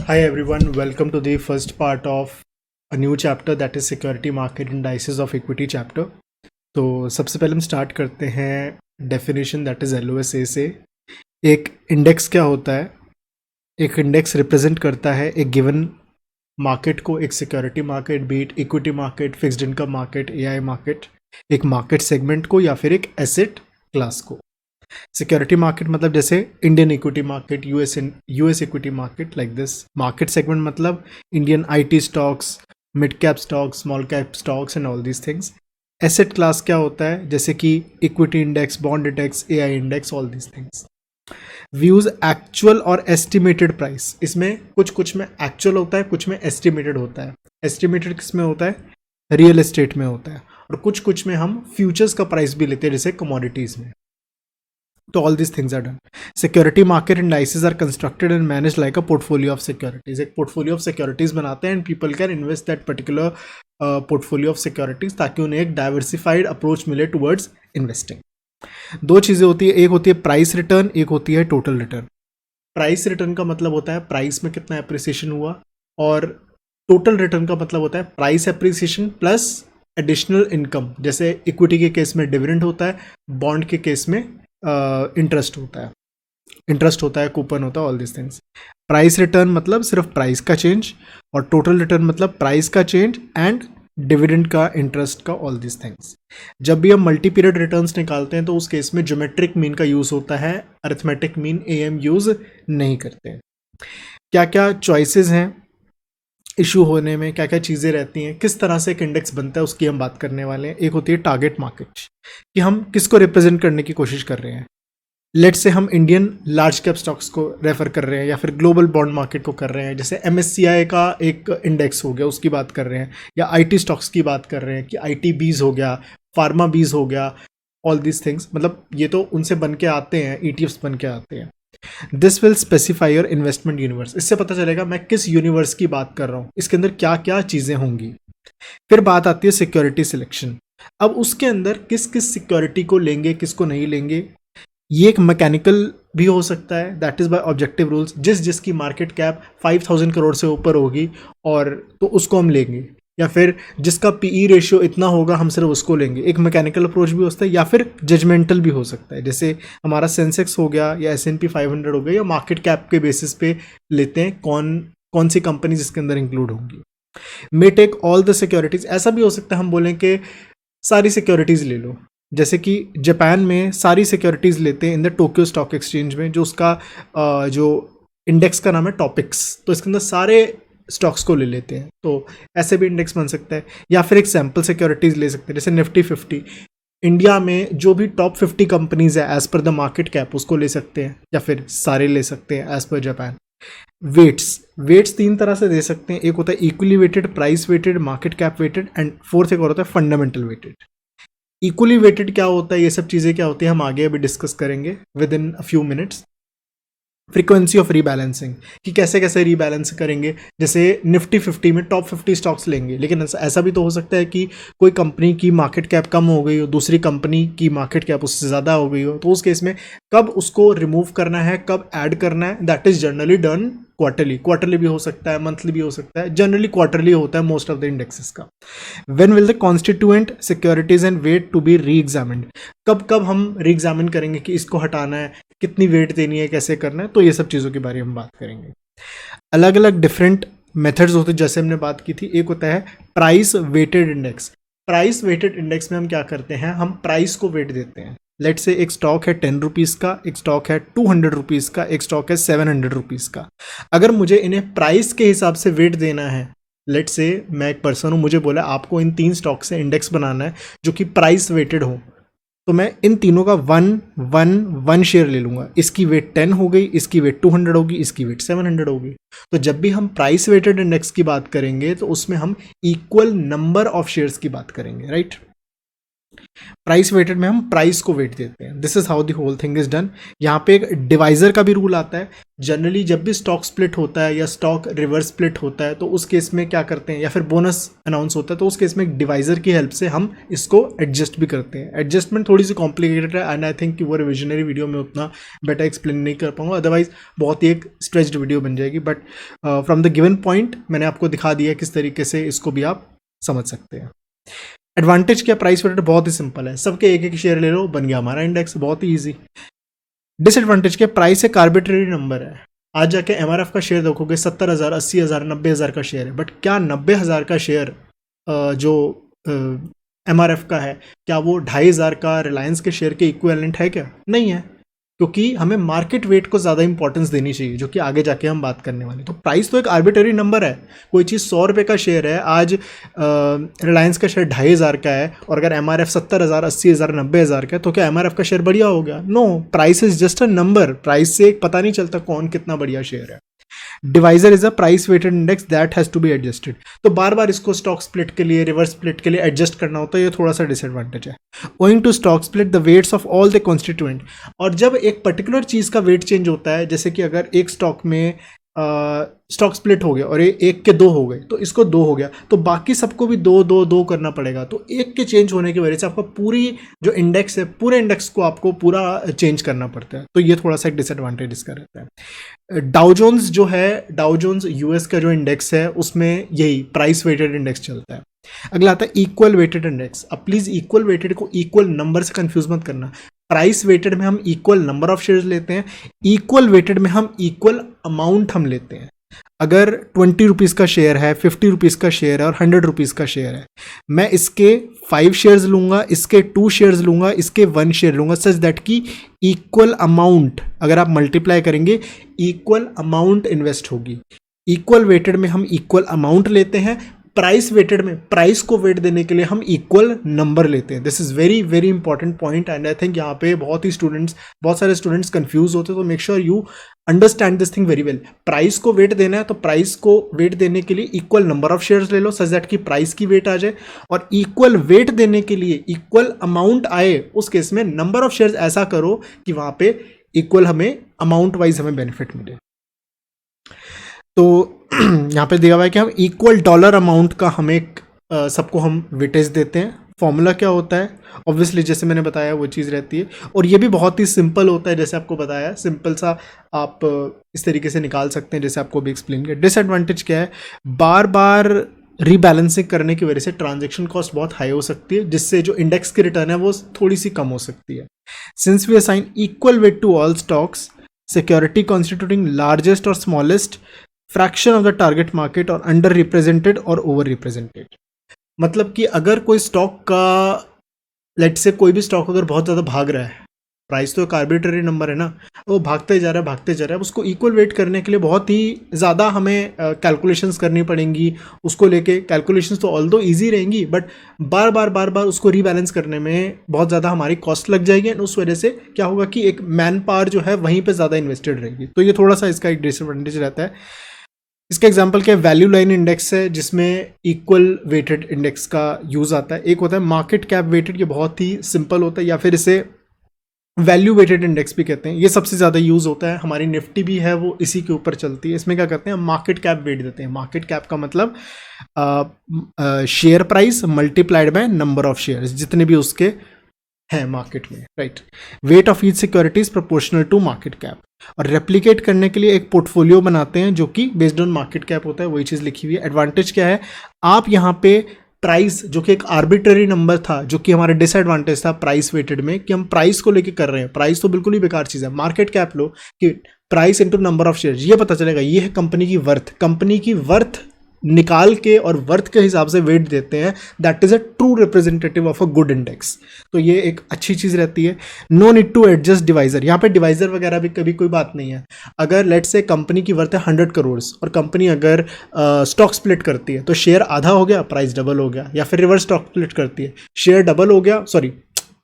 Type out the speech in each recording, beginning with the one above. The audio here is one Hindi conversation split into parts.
Hi everyone, welcome to the first part of a new chapter that is Security Market Indices of Equity chapter. तो सबसे पहले हम स्टार्ट करते हैं डेफिनेशन दैट इज LOSA से। एक इंडेक्स क्या होता है? एक इंडेक्स रिप्रेजेंट करता है एक गिवन मार्केट को, एक security market, be it equity market, fixed income market, AI market, एक मार्केट सेगमेंट को या फिर एक एसेट क्लास को। सिक्योरिटी मार्केट मतलब जैसे Indian equity market, US equity market, like this. Market segment मतलब Indian IT stocks, mid cap stocks, small cap stocks and all these things. Asset class क्या होता है? जैसे कि equity index, bond index, AI index, all these things. Views actual और एस्टिमेटेड प्राइस, इसमें कुछ में एक्चुअल होता है, कुछ में एस्टिमेटेड होता है। एस्टिमेटेड किस में होता है? रियल एस्टेट में होता है। और कुछ में हम फ्यूचर्स का प्राइस भी लेते हैं, जैसे कमोडिटीज में। तो all these things are done. Security market indices are constructed and managed like a portfolio of securities. एक portfolio of securities बनाते हैं and people can invest that particular portfolio of securities ताकि उन्हें एक diversified approach मिले towards investing. दो चीज़ें होती है, एक होती है प्राइस रिटर्न, एक होती है टोटल रिटर्न। प्राइस रिटर्न का मतलब होता है प्राइस में कितना एप्रिसिएशन हुआ, और टोटल रिटर्न का मतलब होता है price appreciation plus additional income. जैसे इक्विटी के केस में डिविडेंड होता है, बॉन्ड के केस में इंटरेस्ट होता है, कूपन होता है, all this things. Price return मतलब सिर्फ प्राइस का चेंज, और टोटल रिटर्न मतलब प्राइस का चेंज एंड डिविडेंड का, इंटरेस्ट का, ऑल दिस थिंग्स। जब भी हम मल्टी पीरियड रिटर्न्स निकालते हैं तो उस केस में ज्योमेट्रिक मीन का यूज होता है, अरिथमेटिक मीन AM यूज नहीं करते हैं। क्या क्या चॉइसेस हैं इशू होने में, क्या क्या चीज़ें रहती हैं, किस तरह से एक इंडेक्स बनता है, उसकी हम बात करने वाले हैं। एक होती है टारगेट मार्केट, कि हम किसको रिप्रेजेंट करने की कोशिश कर रहे हैं। लेट्स से हम इंडियन लार्ज कैप स्टॉक्स को रेफर कर रहे हैं या फिर ग्लोबल बॉन्ड मार्केट को कर रहे हैं, जैसे MSCI का एक इंडेक्स हो गया उसकी बात कर रहे हैं, या IT स्टॉक्स की बात कर रहे हैं कि ITBs हो गया, फार्मा बीज हो गया, ऑल दीज थिंग्स। मतलब ये तो उनसे बन के आते हैं, ETFs बन के आते हैं। This will specify your investment universe, इससे पता चलेगा मैं किस यूनिवर्स की बात कर रहा हूँ, इसके अंदर क्या क्या चीज़ें होंगी। फिर बात आती है सिक्योरिटी सिलेक्शन। अब उसके अंदर किस किस सिक्योरिटी को लेंगे, किसको नहीं लेंगे, ये एक मैकेनिकल भी हो सकता है, that is by objective rules. जिसकी मार्केट कैप 5000 करोड़ से ऊपर होगी और तो उसको हम लेंगे, या फिर जिसका PE रेशियो इतना होगा हम सिर्फ उसको लेंगे। एक मैकेनिकल अप्रोच भी होता है, या फिर जजमेंटल भी हो सकता है, जैसे हमारा सेंसेक्स हो गया या S&P 500 हो गया, या मार्केट कैप के बेसिस पे लेते हैं कौन सी कंपनी जिसके अंदर इंक्लूड होंगी। May take all the securities, ऐसा भी हो सकता है हम बोलें कि सारी सिक्योरिटीज ले लो, जैसे कि जापान में सारी सिक्योरिटीज लेते हैं in the Tokyo stock exchange में, जो उसका जो इंडेक्स का नाम है टॉपिक्स, तो इसके अंदर सारे स्टॉक्स को ले लेते हैं। तो ऐसे भी इंडेक्स बन सकता है, या फिर एक सैम्पल सिक्योरिटीज ले सकते हैं, जैसे निफ्टी 50। इंडिया में जो भी टॉप 50 कंपनीज है as per the market cap, उसको ले सकते हैं, या फिर सारे ले सकते हैं एज पर जापान। वेट्स तीन तरह से दे सकते हैं, एक होता है equally weighted, price weighted, market cap weighted, and fourth एक और होता है फंडामेंटल वेटेड। इक्वली वेटेड क्या होता है, ये सब चीज़ें क्या होती है, हम आगे अभी डिस्कस करेंगे with in a few minutes. Frequency of rebalancing, कि कैसे कैसे रीबैलेंस करेंगे। जैसे निफ्टी 50 में टॉप 50 स्टॉक्स लेंगे, लेकिन ऐसा भी तो हो सकता है कि कोई कंपनी की मार्केट कैप कम हो गई हो, दूसरी कंपनी की मार्केट कैप उससे ज़्यादा हो गई हो, तो उस केस में कब उसको रिमूव करना है, कब ऐड करना है, that is generally done quarterly भी हो सकता है, मंथली भी हो सकता है, जनरली क्वार्टरली होता है मोस्ट ऑफ द इंडेक्सेस का। When will the constituent securities and weight to be re examined, कब हम री एग्जामिन करेंगे कि इसको हटाना है, कितनी वेट देनी है, कैसे करना है, तो ये सब चीज़ों के बारे में हम बात करेंगे। अलग अलग डिफरेंट मेथड्स होते हैं, जैसे हमने बात की थी। एक होता है price weighted index. Price weighted index में हम क्या करते हैं, हम प्राइस को वेट देते हैं। लेट से एक स्टॉक है 10 रुपीज़ का, एक स्टॉक है 200 रुपीज़ का, एक स्टॉक है 700 रुपीज़ का। अगर मुझे इन्हें प्राइस के हिसाब से वेट देना है, लेट से मैं एक पर्सन हूँ, मुझे बोला आपको इन 3 स्टॉक से इंडेक्स बनाना है जो कि प्राइस वेटेड हो, तो मैं इन तीनों का वन शेयर ले लूंगा। इसकी वेट 10 हो गई, इसकी वेट 200 होगी, इसकी वेट 700 होगी। तो जब भी हम प्राइस वेटेड इंडेक्स की बात करेंगे तो उसमें हम इक्वल नंबर ऑफ शेयर्स की बात करेंगे, राइट। प्राइस वेटेड में हम प्राइस को वेट देते हैं। This is how the whole thing is done. यहाँ पे एक डिवाइजर का भी रूल आता है। जनरली जब भी स्टॉक स्प्लिट होता है या स्टॉक रिवर्स स्प्लिट होता है तो उस केस में क्या करते हैं, या फिर बोनस अनाउंस होता है तो उस केस में एक डिवाइजर की हेल्प से हम इसको एडजस्ट भी करते हैं। एडजस्टमेंट थोड़ी सी कॉम्प्लिकेटेड है एंड आई थिंक कि वो रिविजनरी वीडियो में उतना बेटर एक्सप्लेन नहीं कर पाऊंगा, अदरवाइज बहुत ही एक स्ट्रेच्ड वीडियो बन जाएगी। But from the given point मैंने आपको दिखा दिया किस तरीके से इसको भी आप समझ सकते हैं। एडवांटेज क्या, प्राइस वेटेड बहुत ही सिंपल है, सबके एक एक शेयर ले लो, बन गया हमारा इंडेक्स, बहुत ही ईजी। डिसएडवांटेज क्या, प्राइस एक आर्बिट्रेरी नंबर है। आज जाके एमआरएफ का शेयर देखोगे 70,000, 80,000, 90,000 का शेयर है, बट क्या 90,000 का शेयर जो एमआरएफ का है, क्या वो 2,500 का रिलायंस के शेयर के इक्विवेलेंट है क्या? नहीं है, क्योंकि हमें मार्केट वेट को ज़्यादा इंपॉर्टेंस देनी चाहिए, जो कि आगे जाके हम बात करने वाले। तो प्राइस तो एक आर्बिट्रेरी नंबर है। कोई चीज़ 100 रुपये का शेयर है, आज रिलायंस का शेयर 2,500 का है, और अगर एमआरएफ 70,000, 80,000, 90,000 का है, तो क्या एमआरएफ का शेयर बढ़िया हो गया? No, price is just a number. Price से पता नहीं चलता कौन कितना बढ़िया शेयर है। Divisor is a price weighted index that has to be adjusted. तो बार बार इसको स्टॉक स्प्लिट के लिए, रिवर्स स्प्लिट के लिए एडजस्ट करना होता है, ये थोड़ा सा डिसएडवांटेज है। Owing to stock split the weights of all the constituent. और जब एक पर्टिकुलर चीज का वेट चेंज होता है, जैसे कि अगर एक स्टॉक में स्टॉक स्प्लिट हो गया और एक के 2 हो गए, तो इसको 2 हो गया, तो बाकी सबको भी 2 करना पड़ेगा। तो एक के चेंज होने की वजह से आपका पूरी जो इंडेक्स है, पूरे इंडेक्स को आपको पूरा चेंज करना पड़ता है। तो ये थोड़ा सा एक डिसएडवांटेज इसका रहता है। डाउ जोन्स जो है, डाउ जोन्स यूएस का जो इंडेक्स है, उसमें यही प्राइस वेटेड इंडेक्स चलता है। अगला आता है इक्वल वेटेड इंडेक्स। अब प्लीज इक्वल वेटेड को इक्वल नंबर से कंफ्यूज मत करना। प्राइस वेटेड में हम इक्वल नंबर ऑफ शेयर्स लेते हैं, इक्वल वेटेड में हम इक्वल अमाउंट हम लेते हैं। अगर 20 रुपीज़ का शेयर है, 50 रुपीज़ का शेयर है और 100 रुपीज़ का शेयर है, मैं इसके 5 शेयर्स लूंगा, इसके 2 शेयर्स लूंगा, इसके 1 शेयर लूंगा, सच दैट कि इक्वल अमाउंट, अगर आप मल्टीप्लाई करेंगे, इक्वल अमाउंट इन्वेस्ट होगी। इक्वल वेटेड में हम इक्वल अमाउंट लेते हैं, प्राइस वेटेड में प्राइस को वेट देने के लिए हम इक्वल नंबर लेते हैं। This is very very important point and I think यहाँ पे बहुत सारे स्टूडेंट्स कंफ्यूज होते हैं। तो make sure you understand this thing very well. Price को वेट देना है तो प्राइस को वेट देने के लिए इक्वल नंबर ऑफ शेयर्स ले लो, सच दैट कि प्राइस की वेट आ जाए, और इक्वल वेट देने के लिए इक्वल अमाउंट आए, उस केस में नंबर ऑफ शेयर्स ऐसा करो कि वहां पे इक्वल हमें अमाउंट वाइज हमें बेनिफिट मिले। तो यहाँ पे दिया हुआ है कि हम इक्वल डॉलर अमाउंट का हमें सबको हम वेटेज देते हैं। फॉर्मूला क्या होता है, ऑब्वियसली जैसे मैंने बताया वो चीज़ रहती है, और ये भी बहुत ही सिंपल होता है, जैसे आपको बताया सिंपल सा आप इस तरीके से निकाल सकते हैं जैसे आपको भी एक्सप्लेन किया। डिसएडवांटेज क्या है, बार बार रीबैलेंसिंग करने की वजह से ट्रांजेक्शन कॉस्ट बहुत हाई हो सकती है, जिससे जो इंडेक्स की रिटर्न है वो थोड़ी सी कम हो सकती है। Since we assign equal weight to all stocks, security constituting largest और smallest fraction of the target market और अंडर रिप्रेजेंटेड और ओवर रिप्रेजेंटेड। मतलब कि अगर कोई स्टॉक का, लेट से कोई भी स्टॉक अगर बहुत ज़्यादा भाग रहा है, प्राइस तो एक आर्बिट्रेरी नंबर है ना, वो भागते जा रहा है, उसको इक्वल वेट करने के लिए बहुत ही ज़्यादा हमें कैलकुलेशंस करनी पड़ेंगी। उसको लेके कैलकुलेशंस तो ऑल्दो ईजी रहेंगी, बट बार बार उसको रीबैलेंस करने में बहुत ज़्यादा हमारी कॉस्ट लग जाएगी, एंड उस वजह से क्या होगा कि एक मैन पावर जो है वहीं पर ज़्यादा इन्वेस्टेड रहेगी। तो ये थोड़ा सा इसका एक डिसएडवांटेज रहता है। इसका एग्जांपल क्या है, वैल्यू लाइन इंडेक्स है, जिसमें इक्वल वेटेड इंडेक्स का यूज आता है। एक होता है मार्केट कैप वेटेड, ये बहुत ही सिंपल होता है, या फिर इसे वैल्यू वेटेड इंडेक्स भी कहते हैं। ये सबसे ज़्यादा यूज होता है, हमारी निफ्टी भी है वो इसी के ऊपर चलती है। इसमें क्या करते हैं, मार्केट कैप वेट देते हैं। मार्केट कैप का मतलब share price multiplied by number of shares जितने भी उसके हैं मार्केट में, right. Weight of each security is proportional to market cap. और रेप्लिकेट करने के लिए एक पोर्टफोलियो बनाते हैं जो कि बेस्ड ऑन मार्केट कैप होता है, वही चीज़ लिखी हुई है। एडवांटेज क्या है, आप यहाँ पे प्राइस जो कि एक आर्बिट्रेरी नंबर था, जो कि हमारा डिसएडवांटेज था प्राइस वेटेड में, कि हम प्राइस को लेके कर रहे हैं। प्राइस तो बिल्कुल ही बेकार चीज़ है। मार्केट कैप लो कि price into number of shares, ये पता चलेगा ये है कंपनी की वर्थ। कंपनी की वर्थ निकाल के और वर्थ के हिसाब से वेट देते हैं। That is a true representative of a good index. तो ये एक अच्छी चीज़ रहती है। No need to adjust divisor. यहाँ पे डिवाइजर वगैरह भी कभी कोई बात नहीं है। अगर लेट से कंपनी की वर्थ है 100 करोड़ और कंपनी अगर स्टॉक स्प्लिट करती है तो शेयर आधा हो गया, प्राइस डबल हो गया, या फिर रिवर्स स्टॉक स्प्लिट करती है, शेयर डबल हो गया, सॉरी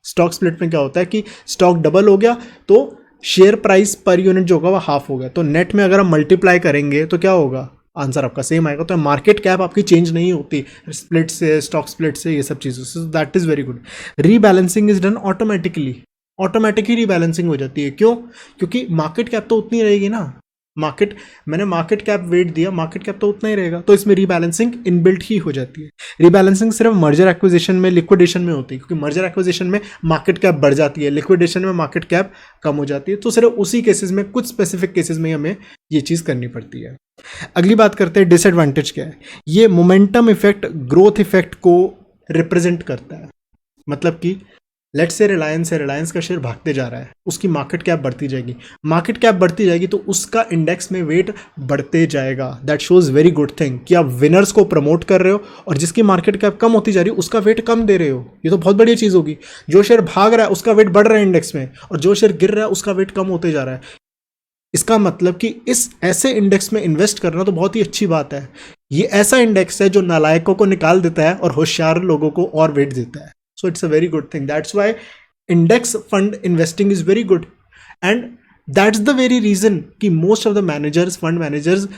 स्टॉक स्प्लिट में क्या होता है कि स्टॉक डबल हो गया तो शेयर प्राइस पर यूनिट जो होगा वो हाफ हो गया। तो नेट में अगर हम मल्टीप्लाई करेंगे तो क्या होगा, आंसर आपका सेम आएगा। तो मार्केट कैप आपकी चेंज नहीं होती स्प्लिट से, स्टॉक स्प्लिट से, ये सब चीज़ों से। That is very good. Rebalancing is done automatically, automatically rebalancing हो जाती है। क्यों? क्योंकि मार्केट कैप तो उतनी रहेगी ना, मैंने मार्केट कैप वेट दिया, मार्केट कैप तो उतना ही रहेगा, तो इसमें रीबैलेंसिंग इनबिल्ट ही हो जाती है। रीबैलेंसिंग सिर्फ मर्जर एक्विजिशन में, लिक्विडेशन में होती है, क्योंकि मर्जर एक्विजिशन में मार्केट कैप बढ़ जाती है, लिक्विडेशन में मार्केट कैप कम हो जाती है। तो सिर्फ उसी केसेस में, कुछ स्पेसिफिक केसेस में हमें ये चीज़ करनी पड़ती है। अगली बात करते हैं डिसएडवांटेज क्या है। ये मोमेंटम इफेक्ट ग्रोथ इफेक्ट को रिप्रेजेंट करता है। मतलब कि लेट्स से रिलायंस है, रिलायंस का शेयर भागते जा रहा है, उसकी मार्केट कैप बढ़ती जाएगी, मार्केट कैप बढ़ती जाएगी तो उसका इंडेक्स में वेट बढ़ते जाएगा। That shows very good thing कि आप विनर्स को प्रमोट कर रहे हो और जिसकी मार्केट कैप कम होती जा रही है उसका वेट कम दे रहे हो। ये तो बहुत बढ़िया चीज़ होगी। जो शेयर भाग रहा है उसका वेट बढ़ रहा है इंडेक्स में, और जो शेयर गिर रहा है उसका वेट कम होते जा रहा है। इसका मतलब कि इस ऐसे इंडेक्स में इन्वेस्ट करना तो बहुत ही अच्छी बात है। ये ऐसा इंडेक्स है जो नालायकों को निकाल देता है और होशियार लोगों को और वेट देता है। So it's a very good thing. That's why index fund investing is very good, and that's the very reason कि most of the managers, fund managers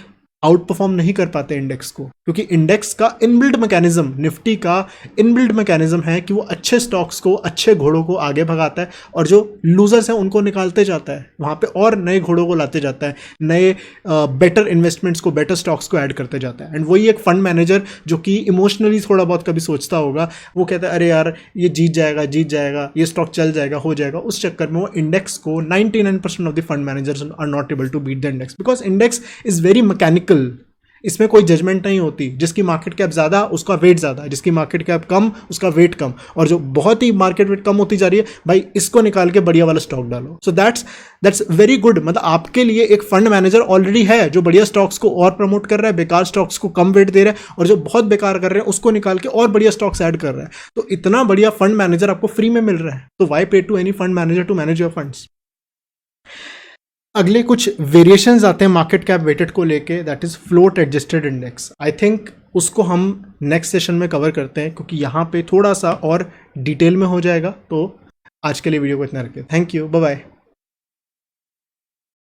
out perform नहीं कर पाते इंडेक्स को, क्योंकि इंडेक्स का इनबिल्ट मैकेनिज्म, निफ्टी का इनबिल्ट मैकेनिज्म है कि वो अच्छे स्टॉक्स को, अच्छे घोड़ों को आगे भगाता है और जो लूजर्स हैं उनको निकालते जाता है वहाँ पे, और नए घोड़ों को लाते जाता है, नए बेटर इन्वेस्टमेंट्स को, बेटर स्टॉक्स को ऐड करते जाता है। एंड वही एक फंड मैनेजर जो कि इमोशनली थोड़ा बहुत कभी सोचता होगा, वो कहता है अरे यार ये जीत जाएगा, ये स्टॉक चल जाएगा, हो जाएगा, उस चक्कर में वो इंडेक्स को 99% of the fund managers are not able to beat the index, because index is very mechanical. इसमें कोई जजमेंट नहीं होती। जिसकी मार्केट कैप ज़्यादा उसका वेट ज़्यादा, जिसकी मार्केट कैप कम उसका वेट कम, और जो बहुत ही मार्केट वेट कम होती जा रही है भाई इसको निकाल के बढ़िया वाला स्टॉक डालो। So that's very good. मतलब आपके लिए एक फंड मैनेजर ऑलरेडी है जो बढ़िया स्टॉक्स को और प्रमोट कर रहा है, बेकार स्टॉक्स को कम वेट दे रहा है, और जो बहुत बेकार कर रहे हैं उसको निकाल के और बढ़िया स्टॉक्स ऐड कर रहा है। तो इतना बढ़िया फंड मैनेजर आपको फ्री में मिल रहा है, तो why pay to any fund manager to manage your funds. अगले कुछ वेरिएशंस आते हैं मार्केट कैप वेटेड को लेके, that is float adjusted index. I think उसको हम नेक्स्ट सेशन में कवर करते हैं, क्योंकि यहाँ पे थोड़ा सा और डिटेल में हो जाएगा। तो आज के लिए वीडियो को इतना रखते हैं। Thank you, bye bye.